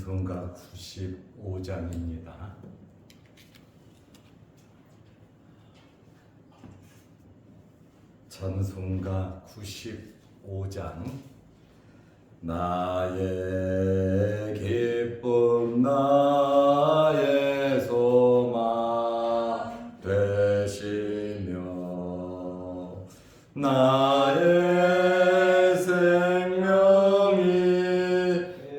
찬송가 95장입니다. 찬송가 95장. 나의 기쁨 나의 소망 되시며 나의 생명이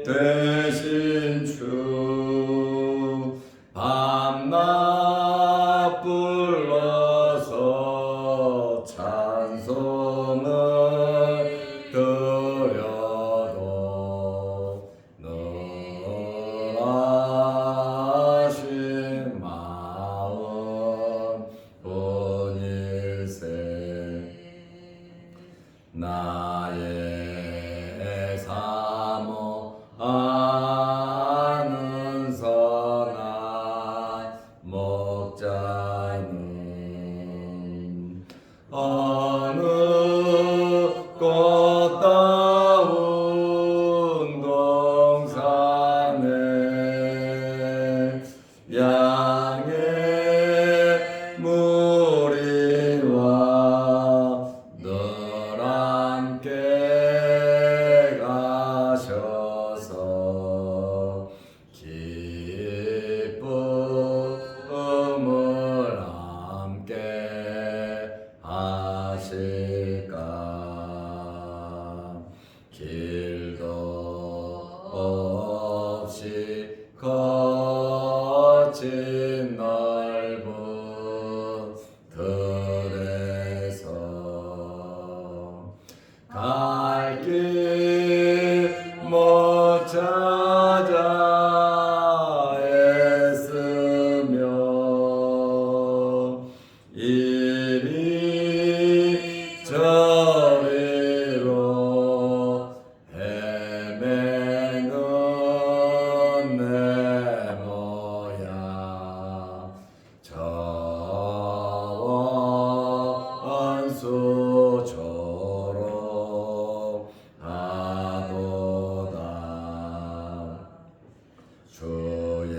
되신 주 밤낮 불러서 찬송을 드려도 늘 하신 마음 뿐일세. 나의 사모하는 선한 목자는 어느 꽃다운 동산에 양의 무리와 늘 함께 가셔서 기쁨을 함께 하실까. 길도 없이 거친 넓은 들에서 갈 길 못 찾아 애쓰며 이리저리로 헤매는 내 모양 저 원수처럼 하도다. 주의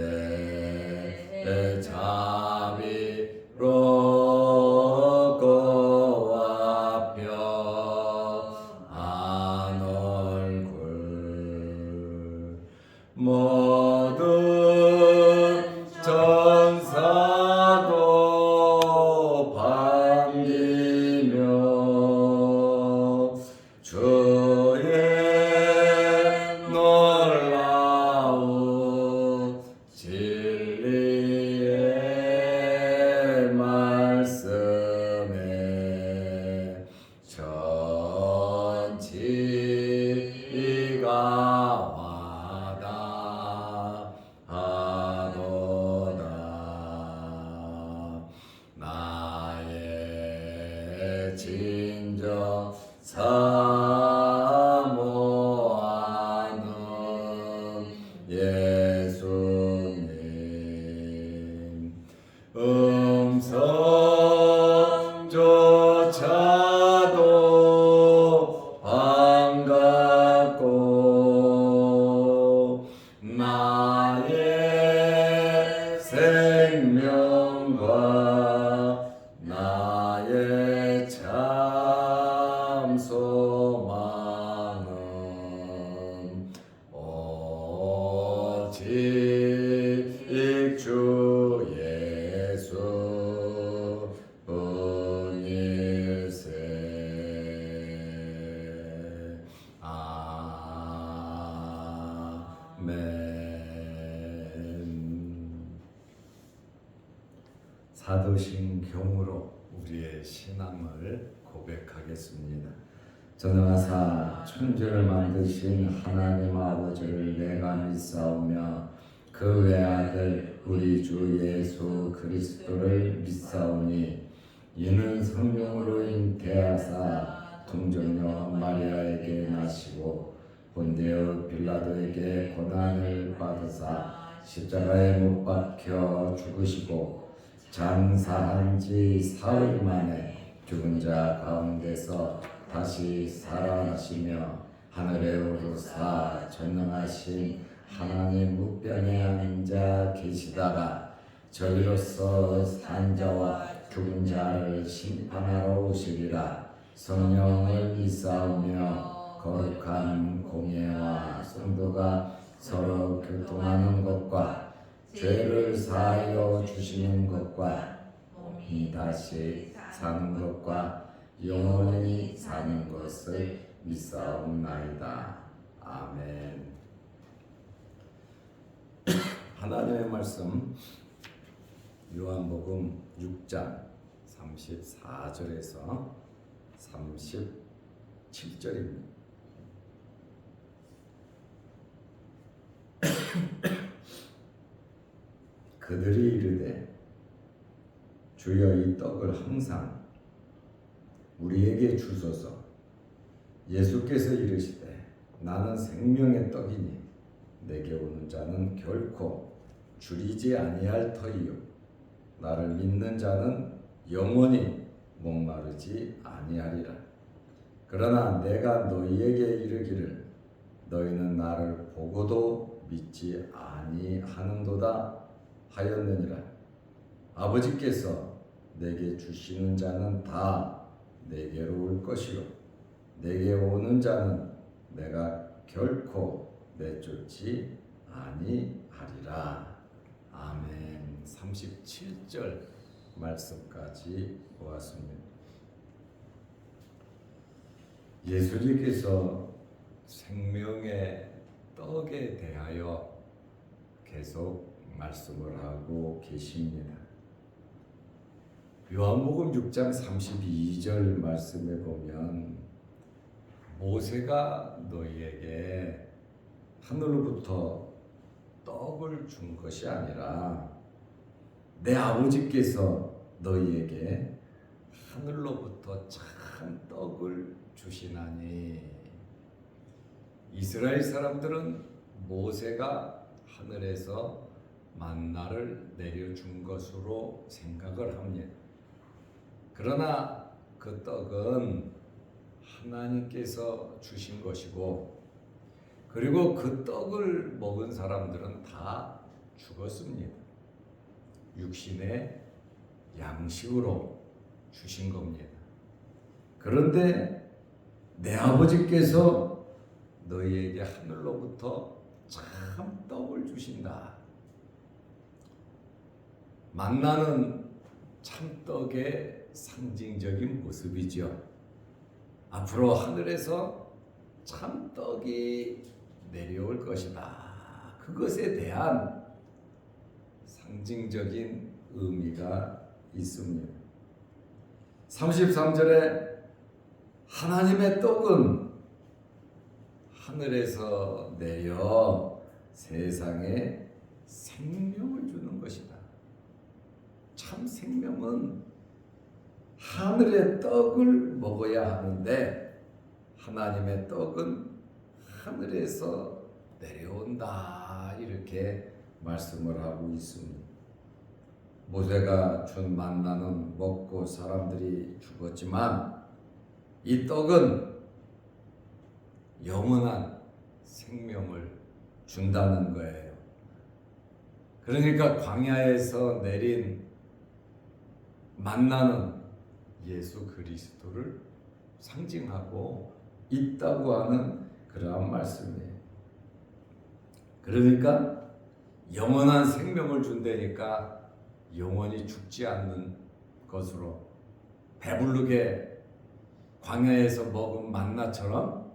자비롭고 와편한 얼굴 모든 전사도 반기며 주의 놀라운 진리의 말씀에 전지가 와닿하도다. 나의 진정 사모하는 예수님 음성조차도 반갑고 나의 생명과 나의 참 소망은 오직 주 예수 뿐일세. 아멘. 사도신경으로 우리의 신앙을 고백하겠습니다. 전능하사 천지를 만드신 하나님 아버지를 내가 믿사오며 그 외아들 우리 주 예수 그리스도를 믿사오니 이는 성령으로 잉태하사 동정녀 마리아에게 나시고 본디오 빌라도에게 고난을 받으사 십자가에 못 박혀 죽으시고 장사한 지 사흘 만에 죽은 자 가운데서 다시 살아나시며 하늘에 오르사 전능하신 하나님 우편에 앉아 계시다가 저희로서 산 자와 죽은 자를 심판하러 오시리라. 성령을 믿사오며 거룩한 공예와 성도가 서로 교통하는 것과 죄를 사하여 주시는 것과 몸이 다시 사는 것과 영원히 사는 것을 믿사옵나이다. 아멘. 하나님의 말씀 요한복음 6장 34절에서 37절입니다. 그들이 이르되 주여 이 떡을 항상 우리에게 주소서. 예수께서 이르시되 나는 생명의 떡이니 내게 오는 자는 결코 줄이지 아니할 터이요 나를 믿는 자는 영원히 목마르지 아니하리라. 그러나 내가 너희에게 이르기를 너희는 나를 보고도 믿지 아니하는도다 하였느니라. 아버지께서 내게 주시는 자는 다 내게로 올 것이요 내게 오는 자는 내가 결코 내쫓지 아니하리라. 아멘. 37절 말씀까지 보았습니다. 예수님께서 생명의 떡에 대하여 계속 말씀을 하고 계십니다. 요한복음 6장 32절 말씀에 보면 모세가 너희에게 하늘로부터 떡을 준 것이 아니라 내 아버지께서 너희에게 하늘로부터 참 떡을 주시나니. 이스라엘 사람들은 모세가 하늘에서 만나를 내려준 것으로 생각을 합니다. 그러나 그 떡은 하나님께서 주신 것이고, 그리고 그 떡을 먹은 사람들은 다 죽었습니다. 육신의 양식으로 주신 겁니다. 그런데 내 아버지께서 너희에게 하늘로부터 참 떡을 주신다. 만나는 참떡의 상징적인 모습이죠. 앞으로 하늘에서 참떡이 내려올 것이다. 그것에 대한 상징적인 의미가 있습니다. 33절에 하나님의 떡은 하늘에서 내려 세상에 생명을 주는 것이다. 참 생명은 하늘의 떡을 먹어야 하는데 하나님의 떡은 하늘에서 내려온다. 이렇게 말씀을 하고 있습니다. 모세가 준 만나는 먹고 사람들이 죽었지만 이 떡은 영원한 생명을 준다는 거예요. 그러니까 광야에서 내린 만나는 예수 그리스도를 상징하고 있다고 하는 그러한 말씀이에요. 그러니까 영원한 생명을 준다니까 영원히 죽지 않는 것으로, 배부르게 광야에서 먹은 만나처럼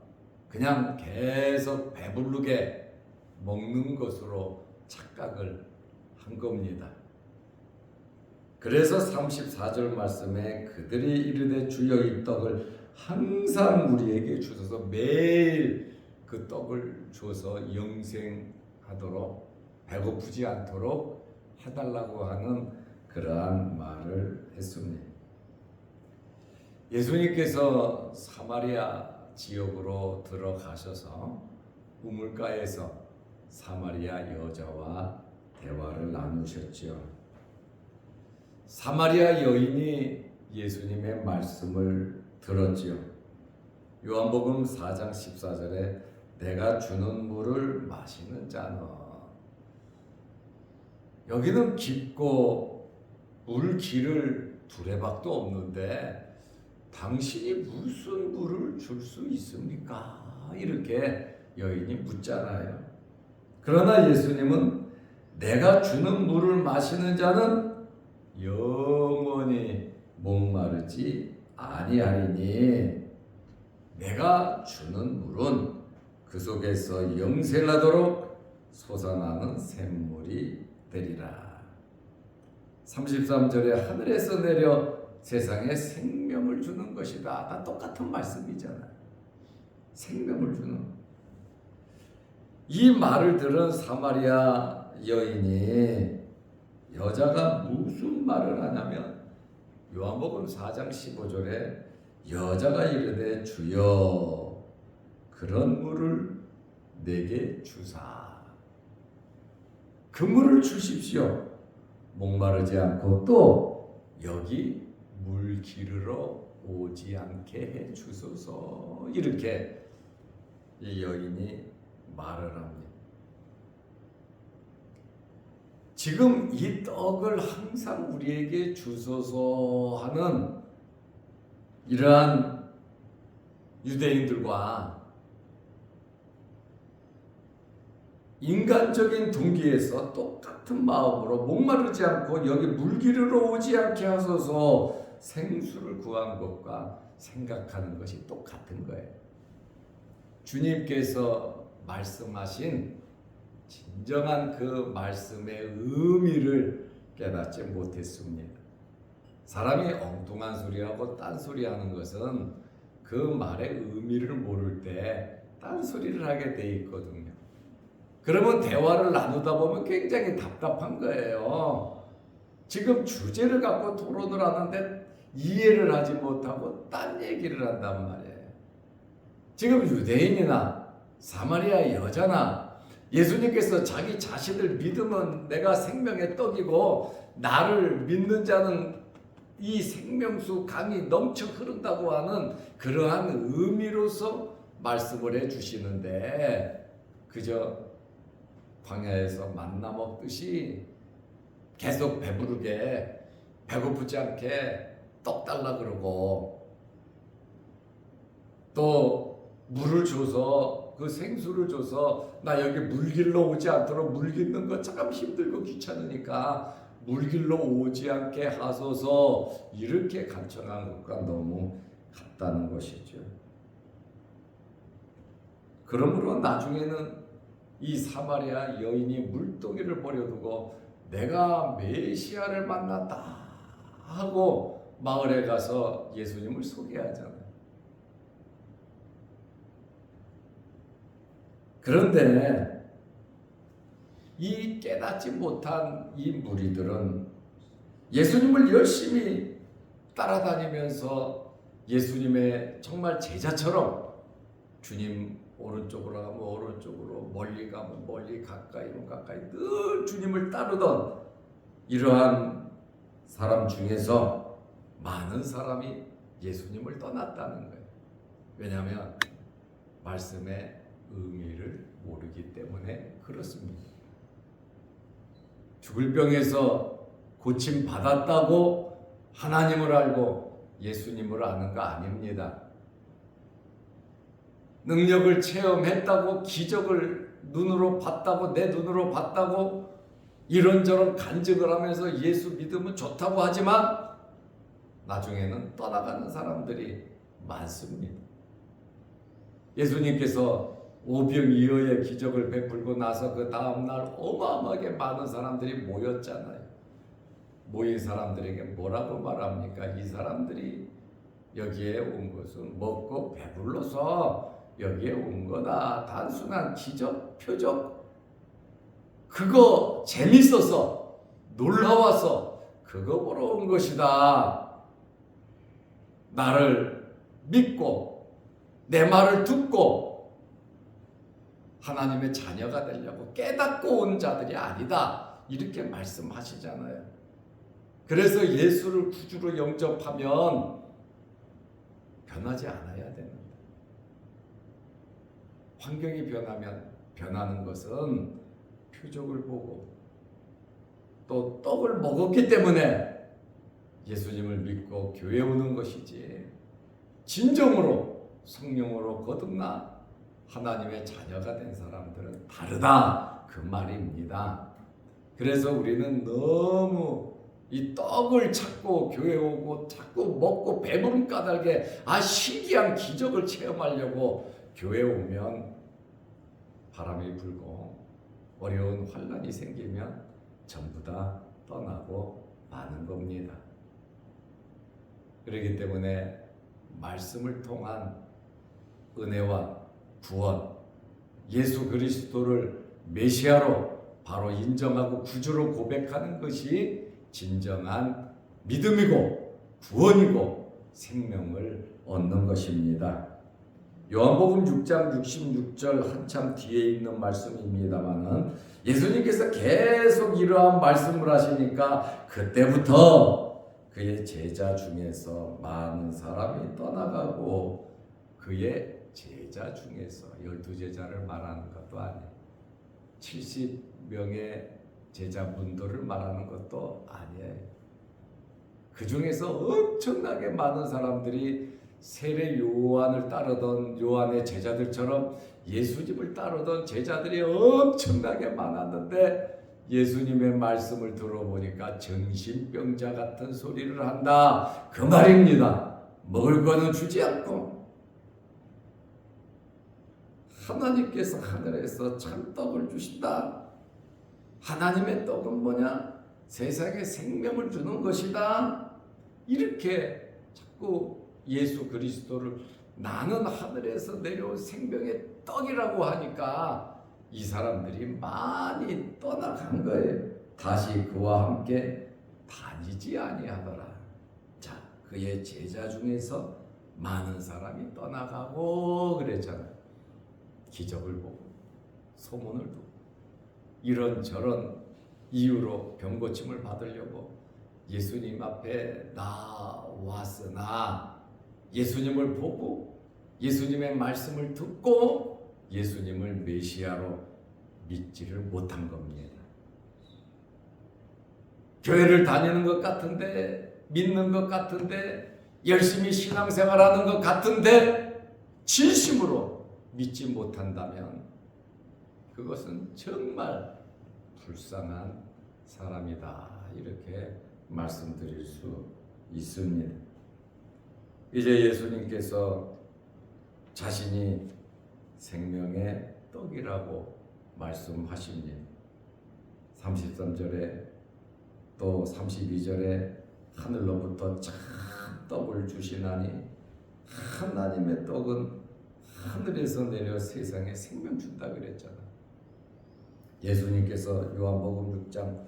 그냥 계속 배부르게 먹는 것으로 착각을 한 겁니다. 그래서 34절 말씀에 그들이 이르되 주여 이 떡을 항상 우리에게 주소서. 매일 그 떡을 줘서 영생하도록, 배고프지 않도록 해달라고 하는 그러한 말을 했습니다. 예수님께서 사마리아 지역으로 들어가셔서 우물가에서 사마리아 여자와 대화를 나누셨지요. 사마리아 여인이 예수님의 말씀을 들었지요. 요한복음 4장 14절에 내가 주는 물을 마시는 자는. 여기는 깊고 물 길을 두레박도 없는데 당신이 무슨 물을 줄 수 있습니까? 이렇게 여인이 묻잖아요. 그러나 예수님은 내가 주는 물을 마시는 자는 영원히 목마르지 아니하리니 내가 주는 물은 그 속에서 영생하도록 솟아나는 샘물이 되리라. 33절에 하늘에서 내려 세상에 생명을 주는 것이다. 다 똑같은 말씀이잖아요. 생명을 주는. 이 말을 들은 사마리아 여인이 여자가 무슨 말을 하냐면 요한복음 4장 15절에 여자가 이르되 주여 그런 물을 내게 주사. 그 물을 주십시오. 목마르지 않고 또 여기 물 기르러 오지 않게 해 주소서. 이렇게 이 여인이 말을 합니다. 지금 이 떡을 항상 우리에게 주소서 하는 이러한 유대인들과 인간적인 동기에서 똑같은 마음으로 목마르지 않고 여기 물 기르러 오지 않게 하소서 생수를 구한 것과 생각하는 것이 똑같은 거예요. 주님께서 말씀하신 진정한 그 말씀의 의미를 깨닫지 못했습니다. 사람이 엉뚱한 소리하고 딴소리 하는 것은 그 말의 의미를 모를 때 딴소리를 하게 돼 있거든요. 그러면 대화를 나누다 보면 굉장히 답답한 거예요. 지금 주제를 갖고 토론을 하는데 이해를 하지 못하고 딴 얘기를 한단 말이에요. 지금 유대인이나 사마리아 여자나 예수님께서 자기 자신을 믿으면 내가 생명의 떡이고 나를 믿는 자는 이 생명수 강이 넘쳐 흐른다고 하는 그러한 의미로서 말씀을 해주시는데 그저 광야에서 만나 먹듯이 계속 배부르게 배고프지 않게 떡 달라 그러고 또 물을 줘서 그 생수를 줘서 나 여기 물 길러 오지 않도록 물 깃는 거 참 힘들고 귀찮으니까 물 길러 오지 않게 하소서 이렇게 간청한 것과 너무 같다는 것이죠. 그러므로 나중에는 이 사마리아 여인이 물동이를 버려두고 내가 메시아를 만났다 하고 마을에 가서 예수님을 소개하잖아요. 그런데 이 깨닫지 못한 이 무리들은 예수님을 열심히 따라다니면서 예수님의 정말 제자처럼 주님 오른쪽으로 가면 오른쪽으로 멀리 가면 멀리 가까이면 가까이 늘 주님을 따르던 이러한 사람 중에서 많은 사람이 예수님을 떠났다는 거예요. 왜냐하면 말씀의 의미를 모르기 때문에 그렇습니다. 죽을 병에서 고침 받았다고 하나님을 알고 예수님을 아는 거 아닙니다. 능력을 체험했다고 기적을 눈으로 봤다고 내 눈으로 봤다고 이런저런 간증을 하면서 예수 믿으면 좋다고 하지만 나중에는 떠나가는 사람들이 많습니다. 예수님께서 오병이어의 기적을 베풀고 나서 그 다음날 어마어마하게 많은 사람들이 모였잖아요. 모인 사람들에게 뭐라고 말합니까? 이 사람들이 여기에 온 것은 먹고 배불러서 여기에 온 거다. 단순한 기적, 표적 그거 재밌어서 놀라워서 그거 보러 온 것이다. 나를 믿고 내 말을 듣고 하나님의 자녀가 되려고 깨닫고 온 자들이 아니다. 이렇게 말씀하시잖아요. 그래서 예수를 구주로 영접하면 변하지 않아야 됩니다. 환경이 변하는 것은 표적을 보고 또 떡을 먹었기 때문에 예수님을 믿고 교회 오는 것이지, 진정으로 성령으로 거듭나 하나님의 자녀가 된 사람들은 다르다, 그 말입니다. 그래서 우리는 너무 이 떡을 찾고 교회 오고 자꾸 먹고 배부름 까닭에 신기한 기적을 체험하려고 교회 오면 바람이 불고 어려운 환난이 생기면 전부 다 떠나고 마는 겁니다. 그렇기 때문에 말씀을 통한 은혜와 구원, 예수 그리스도를 메시아로 바로 인정하고 구주로 고백하는 것이 진정한 믿음이고 구원이고 생명을 얻는 것입니다. 요한복음 6장 66절 한참 뒤에 있는 말씀입니다만은 예수님께서 계속 이러한 말씀을 하시니까 그때부터 그의 제자 중에서 많은 사람이 떠나가고, 그의 제자 중에서 12제자를 말하는 것도 아니에요. 70명의 제자분들을 말하는 것도 아니에요. 그 중에서 엄청나게 많은 사람들이 세례 요한을 따르던 요한의 제자들처럼 예수님을 따르던 제자들이 엄청나게 많았는데, 예수님의 말씀을 들어보니까 정신병자 같은 소리를 한다, 그 말입니다. 먹을 거는 주지 않고 하나님께서 하늘에서 참떡을 주신다. 하나님의 떡은 뭐냐? 세상에 생명을 주는 것이다. 이렇게 자꾸 예수 그리스도를 나는 하늘에서 내려온 생명의 떡이라고 하니까 이 사람들이 많이 떠나간 거예요. 다시 그와 함께 다니지 아니하더라. 자, 그의 제자 중에서 많은 사람이 떠나가고 그랬잖아요. 기적을 보고 소문을 듣고 이런저런 이유로 병고침을 받으려고 예수님 앞에 나왔으나 예수님을 보고 예수님의 말씀을 듣고 예수님을 메시아로 믿지를 못한 겁니다. 교회를 다니는 것 같은데, 믿는 것 같은데, 열심히 신앙생활하는 것 같은데 진심으로 믿지 못한다면 그것은 정말 불쌍한 사람이다, 이렇게 말씀드릴 수 있습니다. 이제 예수님께서 자신이 생명의 떡이라고 말씀하십니다. 33절에 또 32절에 하늘로부터 참 떡을 주시나니 하나님의 떡은 하늘에서 내려 세상에 생명 준다 그랬잖아. 예수님께서 요한복음 6장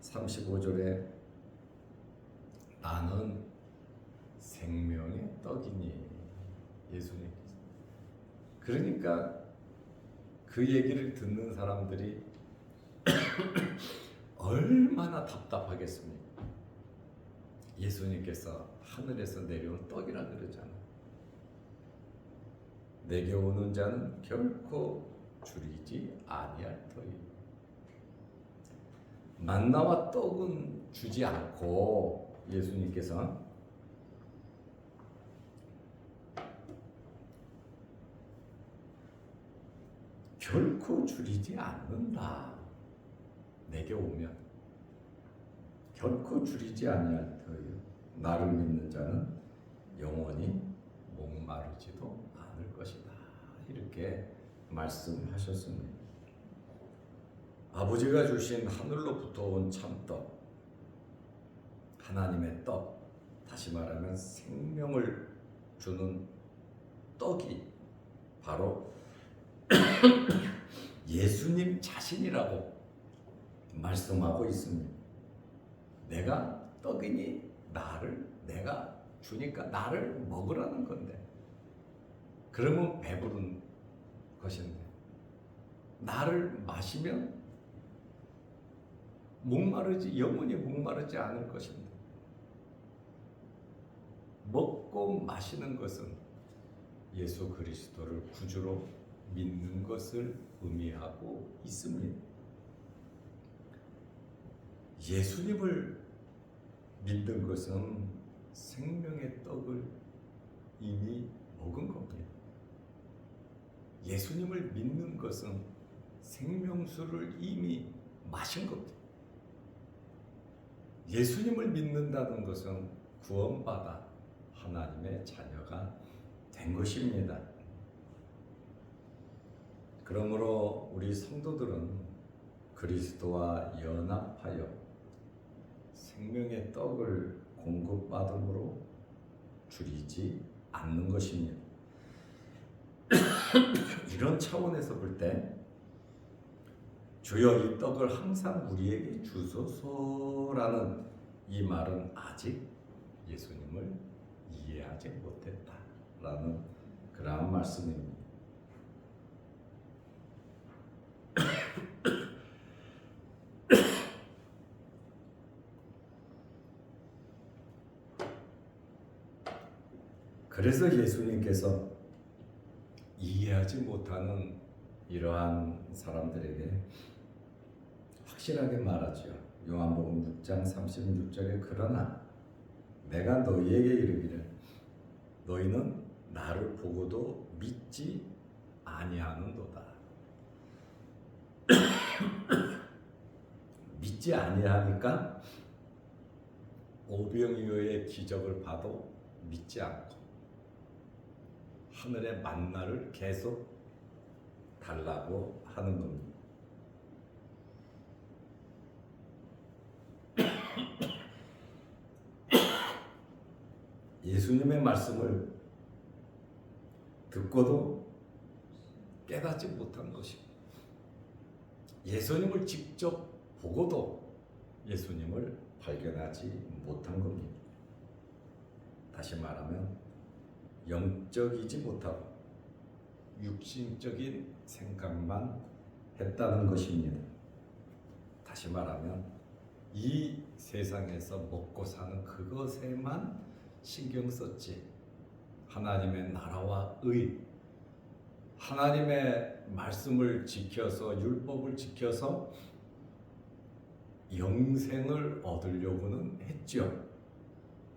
35절에 나는 생명의 떡이니, 예수님께서. 그러니까 그 얘기를 듣는 사람들이 얼마나 답답하겠습니까? 예수님께서 하늘에서 내려온 떡이라 그러잖아. 내게 오는 자는 결코 줄이지 아니할 터이. 만나와 떡은 주지 않고 예수님께서 결코 줄이지 않는다. 내게 오면 결코 줄이지 아니할 터이요. 나를 믿는 자는 영원히 목마르지도 않을 것이다. 이렇게 말씀하셨습니다. 아버지가 주신 하늘로부터 온 참떡, 하나님의 떡, 다시 말하면 생명을 주는 떡이 바로 예수님 자신이라고 말씀하고 있습니다. 내가 떡이니 내가 주니까 나를 먹으라는 건데, 그러면 배부른 것인데, 나를 마시면 영원히 목마르지 않을 것인데, 먹고 마시는 것은 예수 그리스도를 구주로 믿는 것을 의미하고 있습니다. 예수님을 믿는 것은 생명의 떡을 이미 먹은 겁니다. 예수님을 믿는 것은 생명수를 이미 마신 겁니다. 예수님을 믿는다는 것은 구원받아 하나님의 자녀가 된 것입니다. 그러므로 우리 성도들은 그리스도와 연합하여 생명의 떡을 공급받음으로 줄이지 않는 것입니다. 이런 차원에서 볼 때 주여 이 떡을 항상 우리에게 주소서라는 이 말은 아직 예수님을 이해하지 못했다라는 그러한 말씀입니다. 그래서 예수님께서 이해하지 못하는 이러한 사람들에게 확실하게 말하죠. 요한복음 6장 36절에 그러나 내가 너희에게 이르기를 너희는 나를 보고도 믿지 아니하는도다. 믿지 아니하니까 오병이어의 기적을 봐도 믿지 않고 하늘의 만나를 계속 달라고 하는 겁니다. 예수님의 말씀을 듣고도 깨닫지 못한 것입니다. 예수님을 직접 보고도 예수님을 발견하지 못한 겁니다. 다시 말하면 영적이지 못하고 육신적인 생각만 했다는 것입니다. 다시 말하면 이 세상에서 먹고 사는 그것에만 신경 썼지 하나님의 나라와 의, 하나님의 말씀을 지켜서 율법을 지켜서 영생을 얻으려고는 했죠.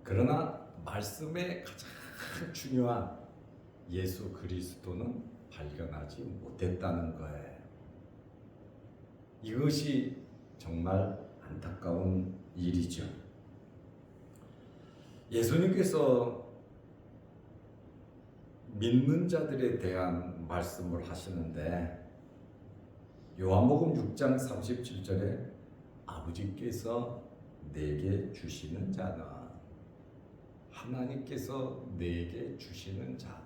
그러나 말씀의 가장 중요한 예수 그리스도는 발견하지 못했다는 거예요. 이것이 정말 안타까운 일이죠. 예수님께서 믿는 자들에 대한 말씀을 하시는데 요한복음 6장 37절에 아버지께서 내게 주시는 자는 하나님께서 내게 주시는 자.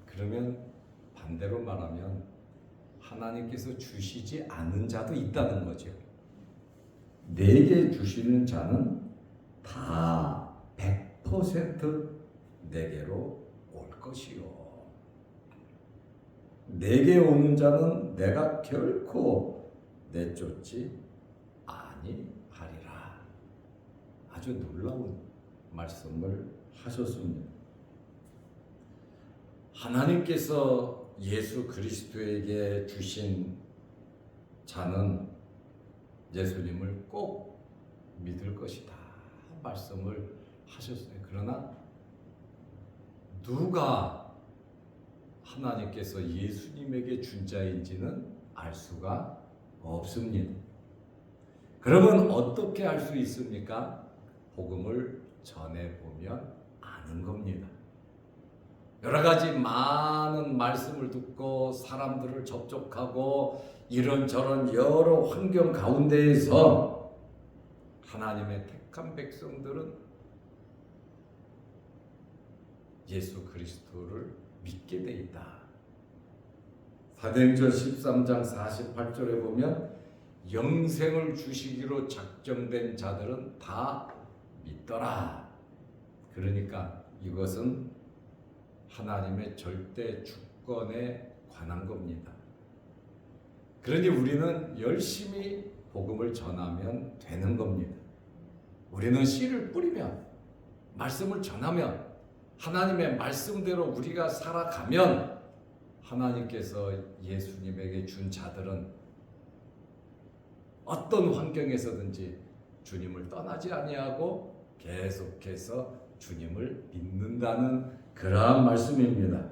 그러면 반대로 말하면 하나님께서 주시지 않는 자도 있다는 거죠. 내게 주시는 자는 다 100% 내게로 올 것이요. 내게 오는 자는 내가 결코 내쫓지 아니하리라. 아주 놀라운 말씀을 하셨습니다. 하나님께서 예수 그리스도에게 주신 자는 예수님을 꼭 믿을 것이다 말씀을 하셨어요. 그러나 누가 하나님께서 예수님에게 준 자인지는 알 수가 없습니다. 그러면 어떻게 알 수 있습니까? 복음을 전해보면 아는 겁니다. 여러 가지 많은 말씀을 듣고 사람들을 접촉하고 이런저런 여러 환경 가운데에서 하나님의 택한 백성들은 예수 그리스도를 믿게 돼 있다. 사도행전 13장 48절에 보면 영생을 주시기로 작정된 자들은 다 믿더라. 그러니까 이것은 하나님의 절대 주권에 관한 겁니다. 그러니 우리는 열심히 복음을 전하면 되는 겁니다. 우리는 씨를 뿌리면, 말씀을 전하면, 하나님의 말씀대로 우리가 살아가면 하나님께서 예수님에게 준 자들은 어떤 환경에서든지 주님을 떠나지 아니하고 계속해서 주님을 믿는다는 그러한 말씀입니다.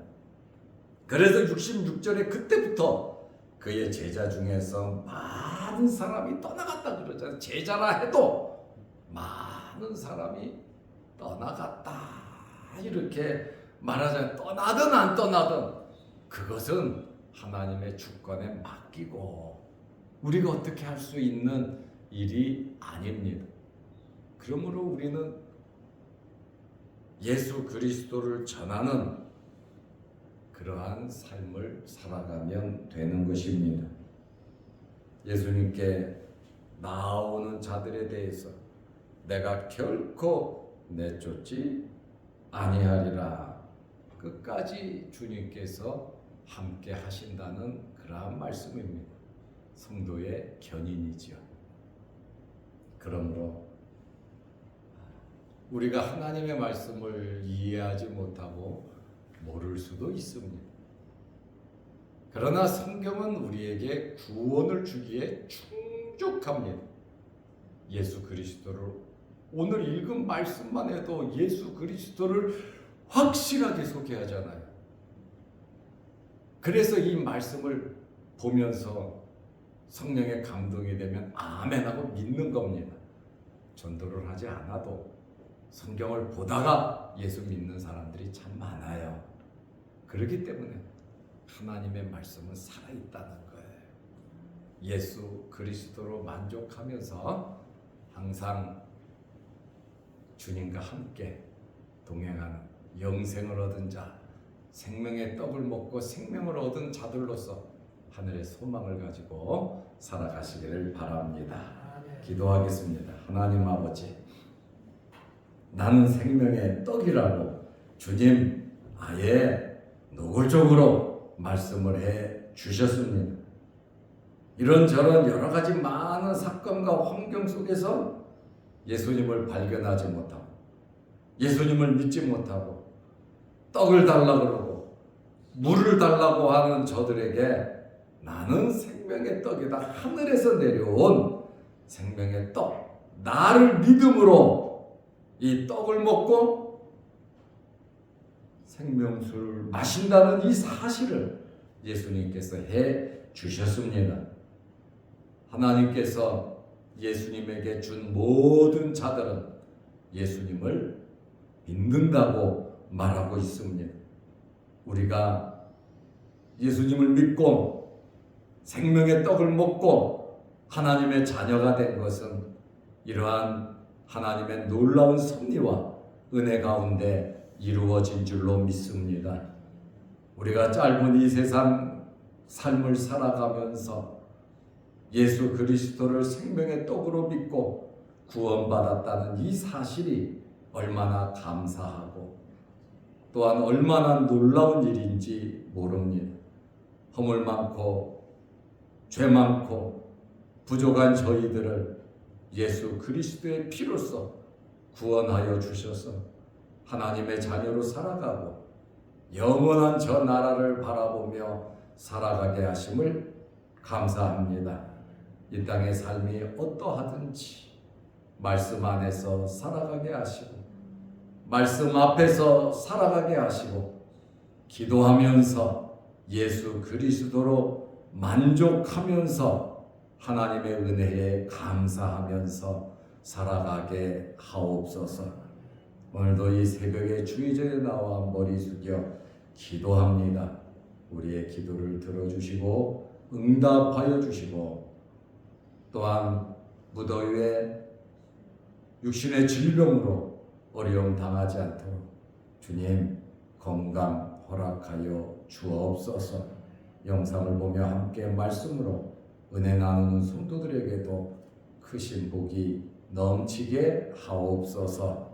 그래서 66절에 그때부터 그의 제자 중에서 많은 사람이 떠나갔다 그러잖아요. 제자라 해도 많은 사람이 떠나갔다 이렇게 말하자면 떠나든 안 떠나든 그것은 하나님의 주권에 맡기고 우리가 어떻게 할 수 있는 일이 아닙니다. 그러므로 우리는 예수 그리스도를 전하는 그러한 삶을 살아가면 되는 것입니다. 예수님께 나오는 자들에 대해서 내가 결코 내쫓지 아니하리라. 끝까지 주님께서 함께 하신다는 그러한 말씀입니다. 성도의 견인이지요. 그러므로 우리가 하나님의 말씀을 이해하지 못하고 모를 수도 있습니다. 그러나 성경은 우리에게 구원을 주기에 충족합니다. 예수 그리스도를 오늘 읽은 말씀만 해도 예수 그리스도를 확실하게 소개하잖아요. 그래서 이 말씀을 보면서 성령의 감동이 되면 아멘하고 믿는 겁니다. 전도를 하지 않아도 성경을 보다가 예수 믿는 사람들이 참 많아요. 그렇기 때문에 하나님의 말씀은 살아있다는 거예요. 예수 그리스도로 만족하면서 항상 주님과 함께 동행하는 영생을 얻은 자, 생명의 떡을 먹고 생명을 얻은 자들로서 하늘의 소망을 가지고 살아가시기를 바랍니다. 기도하겠습니다. 하나님 아버지, 나는 생명의 떡이라고 주님 아예 노골적으로 말씀을 해 주셨습니다. 이런저런 여러 가지 많은 사건과 환경 속에서 예수님을 발견하지 못하고 예수님을 믿지 못하고 떡을 달라고 그러고 물을 달라고 하는 저들에게 나는 생명의 떡이다. 하늘에서 내려온 생명의 떡, 나를 믿음으로 이 떡을 먹고 생명수를 마신다는 이 사실을 예수님께서 해 주셨습니다. 하나님께서 예수님에게 준 모든 자들은 예수님을 믿는다고 말하고 있습니다. 우리가 예수님을 믿고 생명의 떡을 먹고 하나님의 자녀가 된 것은 이러한 하나님의 놀라운 섭리와 은혜 가운데 이루어진 줄로 믿습니다. 우리가 짧은 이 세상 삶을 살아가면서 예수 그리스도를 생명의 떡으로 믿고 구원받았다는 이 사실이 얼마나 감사하고 또한 얼마나 놀라운 일인지 모릅니다. 허물 많고 죄 많고 부족한 저희들을 예수 그리스도의 피로써 구원하여 주셔서 하나님의 자녀로 살아가고 영원한 저 나라를 바라보며 살아가게 하심을 감사합니다. 이 땅의 삶이 어떠하든지 말씀 안에서 살아가게 하시고 말씀 앞에서 살아가게 하시고 기도하면서 예수 그리스도로 만족하면서 하나님의 은혜에 감사하면서 살아가게 하옵소서. 오늘도 이 새벽에 주의전에 나와 머리 숙여 기도합니다. 우리의 기도를 들어주시고 응답하여 주시고 또한 무더위에 육신의 질병으로 어려움 당하지 않도록 주님 건강 허락하여 주옵소서. 영상을 보며 함께 말씀으로 은혜 나누는 성도들에게도 크신 복이 넘치게 하옵소서.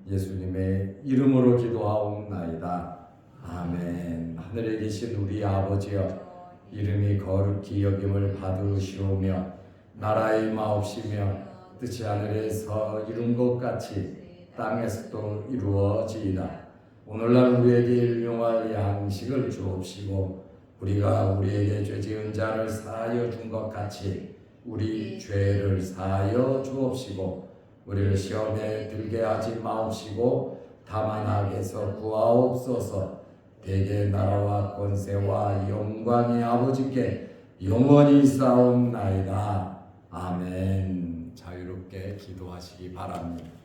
예수님의 이름으로 기도하옵나이다. 아멘. 하늘에 계신 우리 아버지여, 이름이 거룩히 여김을 받으시오며 나라의 마옵시며 뜻이 하늘에서 이룬 것 같이 땅에서도 이루어지이다. 오늘날 우리에게 일용할 양식을 주옵시고 우리가 우리에게 죄 지은 자를 사하여 준 것 같이 우리 죄를 사하여 주옵시고 우리를 시험에 들게 하지 마옵시고 다만 악에서 구하옵소서. 대개 나라와 권세와 영광의 아버지께 영원히 싸움나이다. 아멘. 자유롭게 기도하시기 바랍니다.